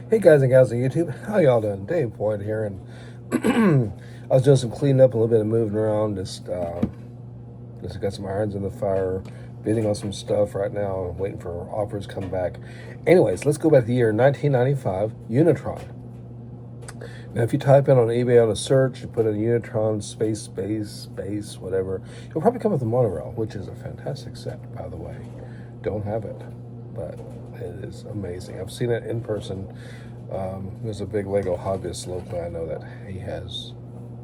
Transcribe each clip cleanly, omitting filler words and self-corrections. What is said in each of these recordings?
Hey guys and gals on YouTube, how y'all doing? Dave Boyd here, and I was doing some cleaning up, a little bit of moving around, just got some irons in the fire, bidding on some stuff right now, waiting for offers to come back. Anyways, let's go back to the year 1995, Unitron. Now, if you type in on eBay on a search, you put in Unitron space, whatever, you'll probably come up with a monorail, which is a fantastic set, by the way. Don't have it, but it is amazing. I've seen it in person. There's a big Lego hobbyist locally. I know that he has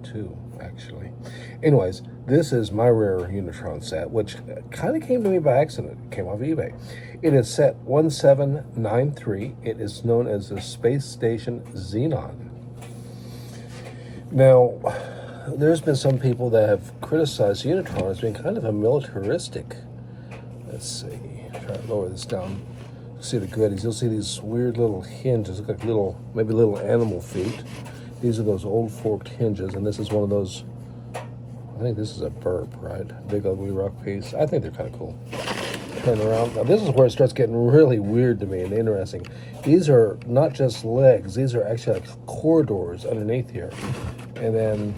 two, actually. Anyways, this is my rare Unitron set, which kind of came to me by accident. It came off eBay. It is set 1793. It is known as the Space Station Zenon. Now, there's been some people that have criticized Unitron as being kind of a militaristic. Let's see. Try to lower this down. See the goodies. You'll see these weird little hinges, look like maybe little animal feet. These are those old forked hinges, and this is one of those. I think this is a burp, right? Big ugly rock piece. I think they're kind of cool. Turn around. Now this is where it starts getting really weird to me and interesting. These are not just legs. These are actually like corridors underneath here. And then,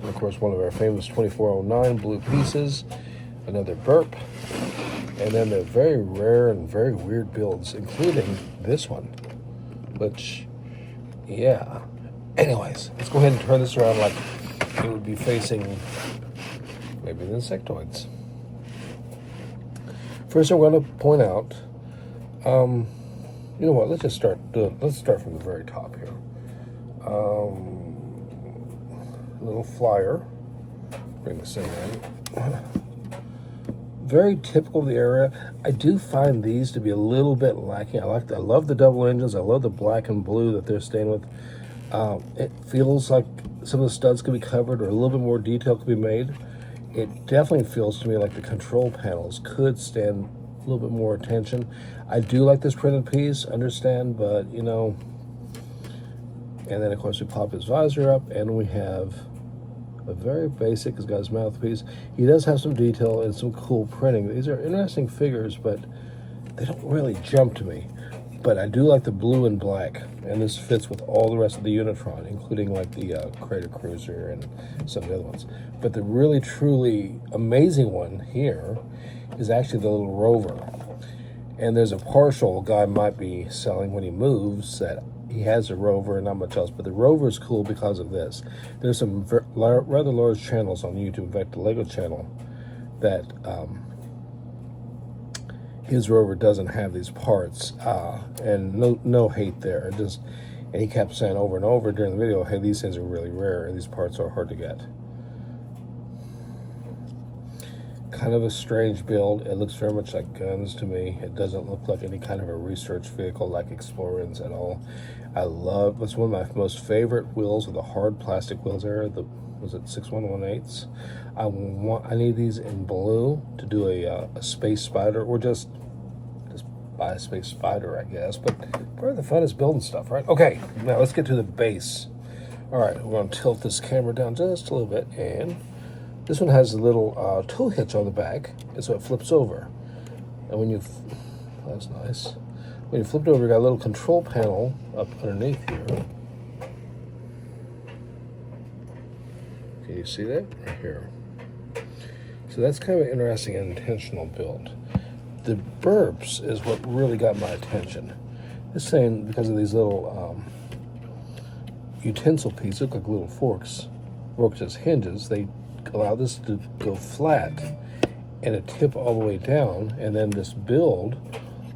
of course, one of our famous 2409 blue pieces. Another burp. And then they're very rare and very weird builds, including this one, which, yeah. Anyways, let's go ahead and turn this around like it would be facing maybe the insectoids. First, I'm going to point out, you know what, let's start from the very top here. Little flyer, bring this in. Very typical of the area. I do find these to be a little bit lacking. I love the double engines. I love the black and blue that they're staying with. It feels like some of the studs could be covered or a little bit more detail could be made. It definitely feels to me like the control panels could stand a little bit more attention. I do like this printed piece, understand, but you know. And then of course we pop his visor up and we have a very basic, he's got his mouthpiece. He does have some detail and some cool printing. These are interesting figures, but they don't really jump to me. But I do like the blue and black, and this fits with all the rest of the Unitron, including like the Crater Cruiser and some of the other ones. But the really, truly amazing one here is actually the little rover. And there's a partial guy might be selling when he moves that he has a rover and not much else, but the rover is cool because of this. There's some rather large channels on YouTube, in fact the Lego channel, that his rover doesn't have these parts, and no hate there. And he kept saying over and over during the video, hey, these things are really rare and these parts are hard to get. Kind of a strange build. It looks very much like guns to me. It doesn't look like any kind of a research vehicle like Explorers at all. It's one of my most favorite wheels, of the hard plastic wheels era. Was it 6118s? I need these in blue to do a space spider, or just buy a space spider, I guess. But part of the fun is building stuff, right? Okay, now let's get to the base. All right, we're going to tilt this camera down just a little bit, and this one has a little tool hitch on the back, and so it flips over. And when that's nice. When you flip it over, you got a little control panel up underneath here. Can you see that? Right here. So that's kind of an interesting and intentional build. The burps is what really got my attention. This thing, because of these little utensil pieces, look like little forks as hinges, they allow this to go flat and a tip all the way down, and then this build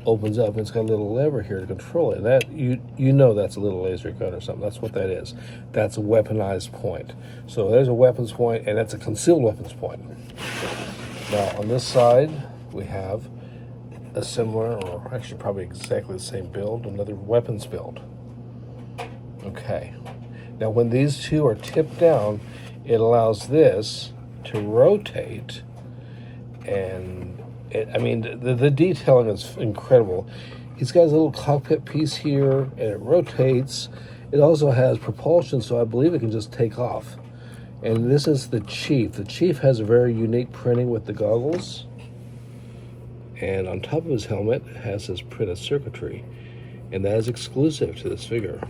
opens up and it's got a little lever here to control it. And that you know that's a little laser gun or something. That's what that is. That's a weaponized point. So there's a weapons point, and that's a concealed weapons point. Now on this side we have a similar, or actually probably exactly the same build, another weapons build. Okay. Now when these two are tipped down, it allows this to rotate, and the detailing is incredible. He's got his little cockpit piece here, and it rotates. It also has propulsion, so I believe it can just take off. And this is the Chief. The Chief has a very unique printing with the goggles, and on top of his helmet has his printed circuitry. And that is exclusive to this figure.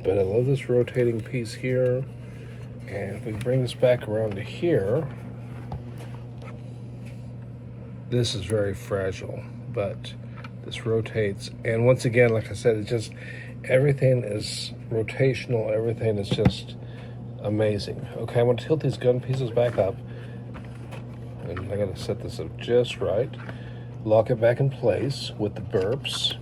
But I love this rotating piece here. And if we bring this back around to here, this is very fragile, but this rotates. And once again, like I said, it's just, everything is rotational. Everything is just amazing. Okay, I'm going to tilt these gun pieces back up. And I got to set this up just right. Lock it back in place with the burps.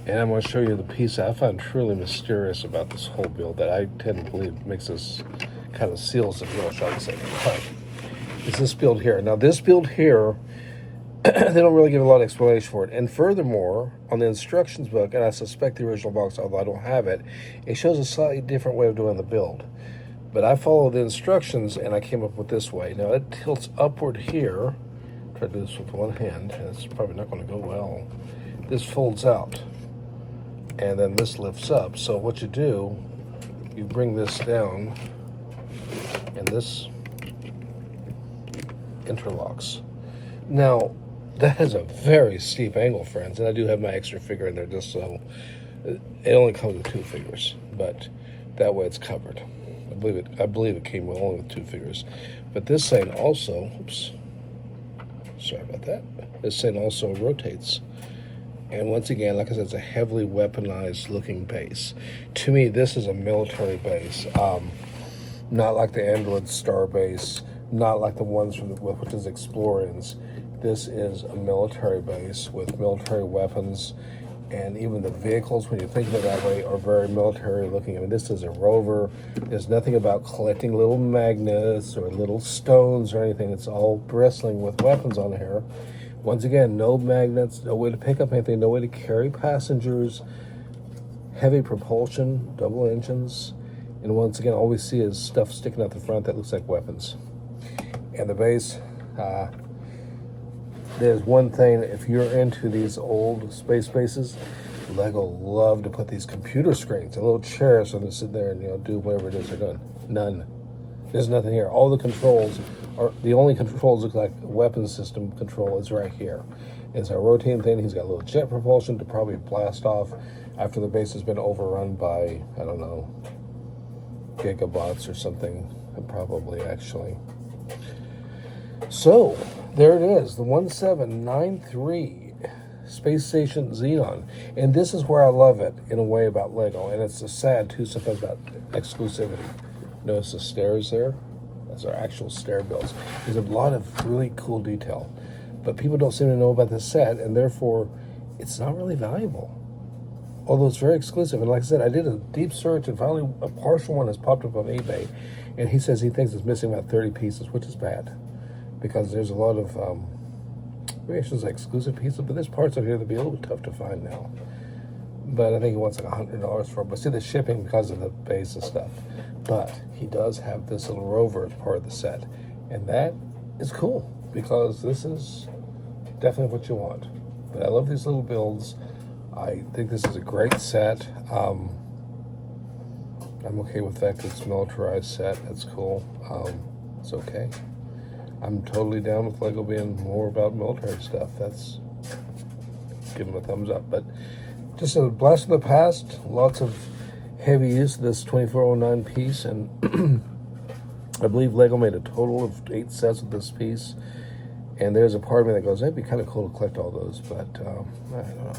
And I'm going to show you the piece I find truly mysterious about this whole build that I tend to believe makes this kind of seals the deal, shall I say. Okay. It's this build here. Now, this build here, they don't really give a lot of explanation for it. And furthermore, on the instructions book, and I suspect the original box, although I don't have it, it shows a slightly different way of doing the build. But I followed the instructions, and I came up with this way. Now, it tilts upward here. Try to do this with one hand. It's probably not going to go well. This folds out, and then this lifts up. So what you do, you bring this down, and this interlocks. Now, that is a very steep angle, friends, and I do have my extra figure in there just so. It only comes with 2 figures, but that way it's covered. I believe it came with only with 2 figures. But this thing also, oops, sorry about that. This thing also rotates. And once again, like I said, it's a heavily weaponized looking base. To me, this is a military base. Not like the Android Star base, not like the ones from which is Explorers. This is a military base with military weapons, and even the vehicles, when you think of it that way, are very military looking. I mean, this is a rover. There's nothing about collecting little magnets or little stones or anything. It's all bristling with weapons on here. Once again, no magnets, no way to pick up anything, no way to carry passengers, heavy propulsion, double engines, and once again, all we see is stuff sticking out the front that looks like weapons. And the base, there's one thing, if you're into these old space bases, LEGO love to put these computer screens, a little chair so they sit there and do whatever it is they're doing. None. There's nothing here. All the controls are, the only controls look like weapon system control is right here. It's a rotating thing. He's got a little jet propulsion to probably blast off after the base has been overrun by, I don't know, gigabots or something, probably actually. So, there it is, the 1793 Space Station Zenon. And this is where I love it, in a way, about LEGO. And it's sad, too, sometimes about exclusivity. Notice the stairs there? That's our actual stair builds. There's a lot of really cool detail. But people don't seem to know about this set, and therefore, it's not really valuable. Although it's very exclusive. And like I said, I did a deep search, and finally a partial one has popped up on eBay. And he says he thinks it's missing about 30 pieces, which is bad. Because there's a lot of, maybe I should say exclusive pieces, but there's parts of here that'd be a little bit tough to find now. But I think he wants like $100 for it. But see the shipping because of the base and stuff. But he does have this little rover as part of the set. And that is cool, because this is definitely what you want. But I love these little builds. I think this is a great set. I'm okay with the fact that it's a militarized set. That's cool. It's okay. I'm totally down with LEGO being more about military stuff. That's, give them a thumbs up. But just a blast from the past. Lots of heavy use of this 2409 piece. And I believe LEGO made a total of 8 sets of this piece. And there's a part of me that goes, that'd be kind of cool to collect all those. But I don't know.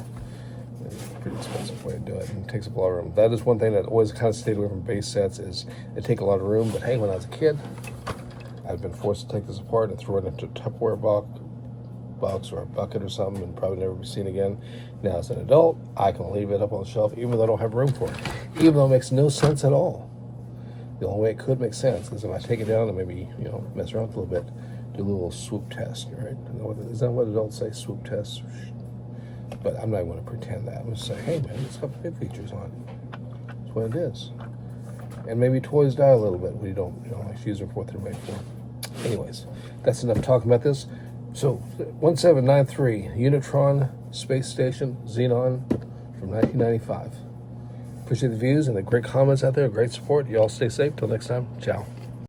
It's a pretty expensive way to do it, and it takes up a lot of room. That is one thing that always kind of stayed away from base sets, is they take a lot of room. But hey, when I was a kid, I've been forced to take this apart and throw it into a Tupperware box or a bucket or something, and probably never be seen again. Now as an adult, I can leave it up on the shelf even though I don't have room for it, even though it makes no sense at all. The only way it could make sense is if I take it down and maybe mess around with it a little bit, do a little swoop test, right? Is that what adults say, swoop test? But I'm not going to pretend that. I'm going to say, hey man, it's got big features on it. That's what it is. And maybe toys die a little bit when you don't, like use them for what they're made for. Anyways, that's enough talking about this. So, 1793 Unitron Space Station Zenon from 1995. Appreciate the views and the great comments out there, great support. You all stay safe. Till next time, ciao.